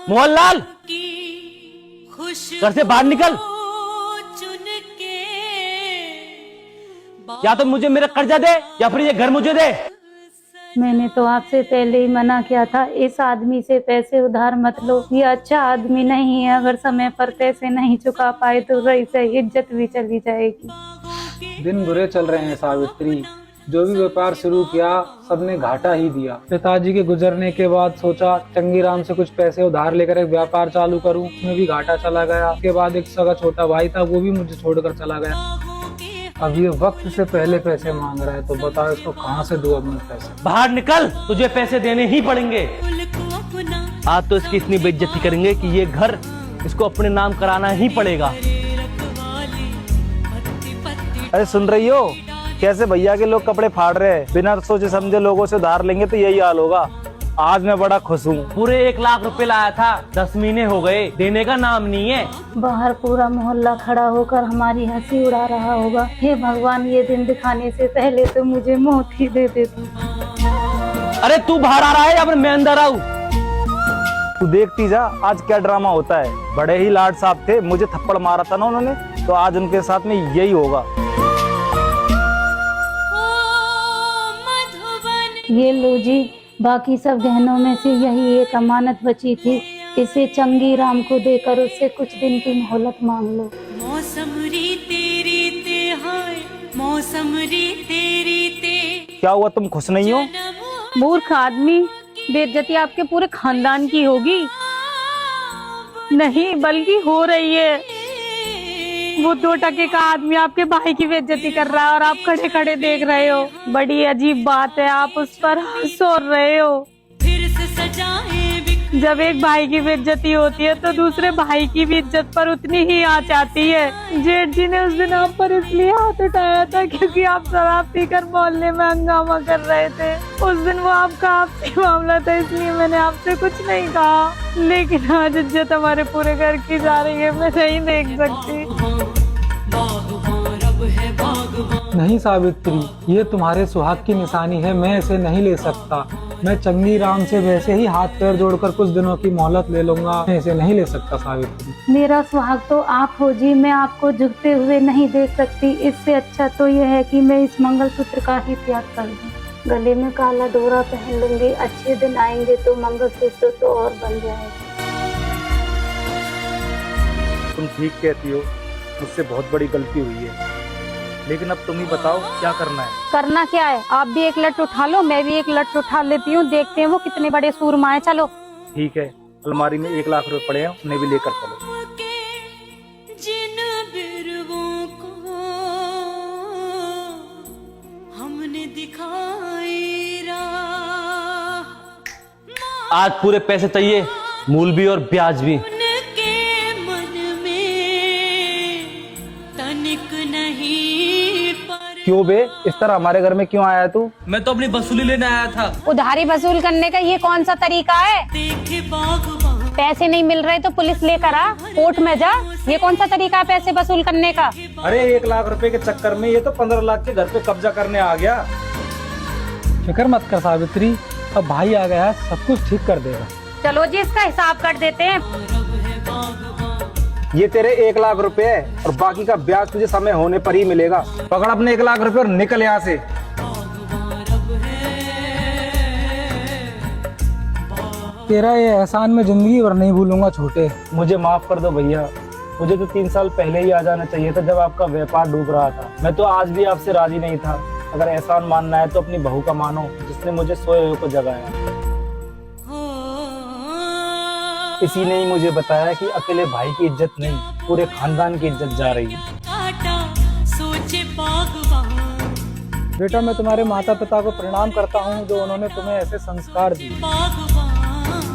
मोहनलाल, घर से बाहर निकल। या तो मुझे मेरा कर्जा दे या फिर ये घर मुझे दे। मैंने तो आपसे पहले ही मना किया था, इस आदमी से पैसे उधार मत लो, ये अच्छा आदमी नहीं है। अगर समय पर पैसे नहीं चुका पाए तो रही सही इज्जत भी चली जाएगी। दिन बुरे चल रहे हैं सावित्री, जो भी व्यापार शुरू किया सबने घाटा ही दिया। पिताजी के गुजरने के बाद सोचा चंगीराम से कुछ पैसे उधार लेकर एक व्यापार चालू करूं, उसमें भी घाटा चला गया। उसके बाद एक सगा छोटा भाई था, वो भी मुझे छोड़कर चला गया। अब ये वक्त से पहले पैसे मांग रहा है, तो बताओ इसको कहाँ से दूं अपने पैसे। बाहर निकल, तुझे पैसे देने ही पड़ेंगे। आज तो इसकी इतनी बेइज्जती करेंगे कि ये घर इसको अपने नाम कराना ही पड़ेगा। अरे सुन रही हो, कैसे भैया के लोग कपड़े फाड़ रहे हैं। बिना सोचे समझे लोगों से उधार लेंगे तो यही हाल होगा। आज मैं बड़ा खुश हूँ। पूरे 1 लाख रुपए लाया था, 10 महीने हो गए, देने का नाम नहीं है। बाहर पूरा मोहल्ला खड़ा होकर हमारी हंसी उड़ा रहा होगा। हे भगवान, ये दिन दिखाने से पहले तो मुझे मौत ही दे देती। अरे तू बाहर आ रहा है या फिर मैं अंदर आऊँ? तू देखती जा आज क्या ड्रामा होता है। बड़े ही लाड साहब थे, मुझे थप्पड़ मारा था ना उन्होंने, तो आज उनके साथ में यही होगा। ये लो जी, बाकी सब गहनों में से यही एक अमानत बची थी, इसे चंगी राम को देकर उससे कुछ दिन की मोहलत मांग लो। मौसम री तेरी ते हाय, मौसम री तेरी ते। क्या हुआ, तुम खुश नहीं हो? मूर्ख आदमी, बेइज्जती आपके पूरे खानदान की होगी। नहीं बल्कि हो रही है। वो 2 टके का आदमी आपके भाई की बेइज्जती कर रहा है और आप खड़े खड़े देख रहे हो। बड़ी अजीब बात है, आप उस पर हंस रहे हो। फिर से सजाए जब एक भाई की बेइज्जती होती है तो दूसरे भाई की भी इज्जत पर उतनी ही आंच आती है। जेठ जी ने उस दिन आप पर इसलिए हाथ उठाया था क्योंकि आप शराब पीकर मोहल्ले में हंगामा कर रहे थे। उस दिन वो आपका आपसी मामला था, इसलिए मैंने आपसे कुछ नहीं कहा। लेकिन आज इज्जत हमारे पूरे घर की जा रही है, मैं नहीं देख सकती। नहीं सावित्री, ये तुम्हारे सुहाग की निशानी है, मैं इसे नहीं ले सकता। मैं चंगी राम से वैसे ही हाथ पैर जोड़कर कुछ दिनों की मोहलत ले लूंगा, मैं इसे नहीं ले सकता सावित्री। मेरा सुहाग तो आप हो जी, मैं आपको झुकते हुए नहीं देख सकती। इससे अच्छा तो यह है कि मैं इस मंगलसूत्र का ही त्याग कर दूं। गले में काला डोरा पहन लूंगी, अच्छे दिन आएंगे तो मंगलसूत्र तो और बन जाएगा। तुम ठीक कहती हो, मुझसे बहुत बड़ी गलती हुई है, लेकिन अब तुम ही बताओ क्या करना है। करना क्या है, आप भी एक लट उठा लो, मैं भी एक लट उठा लेती हूँ, देखते हैं वो कितने बड़े सूरमा है। चलो ठीक है, अलमारी में 1 लाख रुपए पड़े हैं, उन्हें भी लेकर चलो। जिन बिरवों को हमने दिखाई राह, आज पूरे पैसे चाहिए, मूल भी और ब्याज भी। उनके मन में तनिक नहीं पर। क्यों बे, इस तरह हमारे घर में क्यों आया तू? मैं तो अपनी वसूली लेने आया था। उधारी वसूल करने का ये कौन सा तरीका है? देखे बागवान पैसे नहीं मिल रहे तो पुलिस लेकर आ, कोर्ट में जा। ये कौन सा तरीका है पैसे वसूल करने का? अरे 1 लाख रुपए के चक्कर में ये तो 15 लाख के घर पे कब्जा करने आ गया। फिक्र मत कर सावित्री, अब भाई आ गया है, सब कुछ ठीक कर देगा। चलो जी, इसका हिसाब कर देते हैं। ये तेरे 1 लाख रुपए है और बाकी का ब्याज तुझे समय होने पर ही मिलेगा। पकड़ अपने 1 लाख रुपए और निकल यहाँ से। तेरा ये एहसान मैं जिंदगी भर नहीं भूलूंगा छोटे। मुझे माफ कर दो भैया, मुझे तो 3 साल पहले ही आ जाना चाहिए था जब आपका व्यापार डूब रहा था। मैं तो आज भी आपसे राजी नहीं था। अगर एहसान मानना है तो अपनी बहू का मानो, जिसने मुझे सोए हुए को जगाया। इसी ने ही मुझे बताया कि अकेले भाई की इज्जत नहीं, पूरे खानदान की इज्जत जा रही है। सोचे बागवान। बेटा, मैं तुम्हारे माता पिता को प्रणाम करता हूँ जो उन्होंने तुम्हें ऐसे संस्कार दिए। बागवान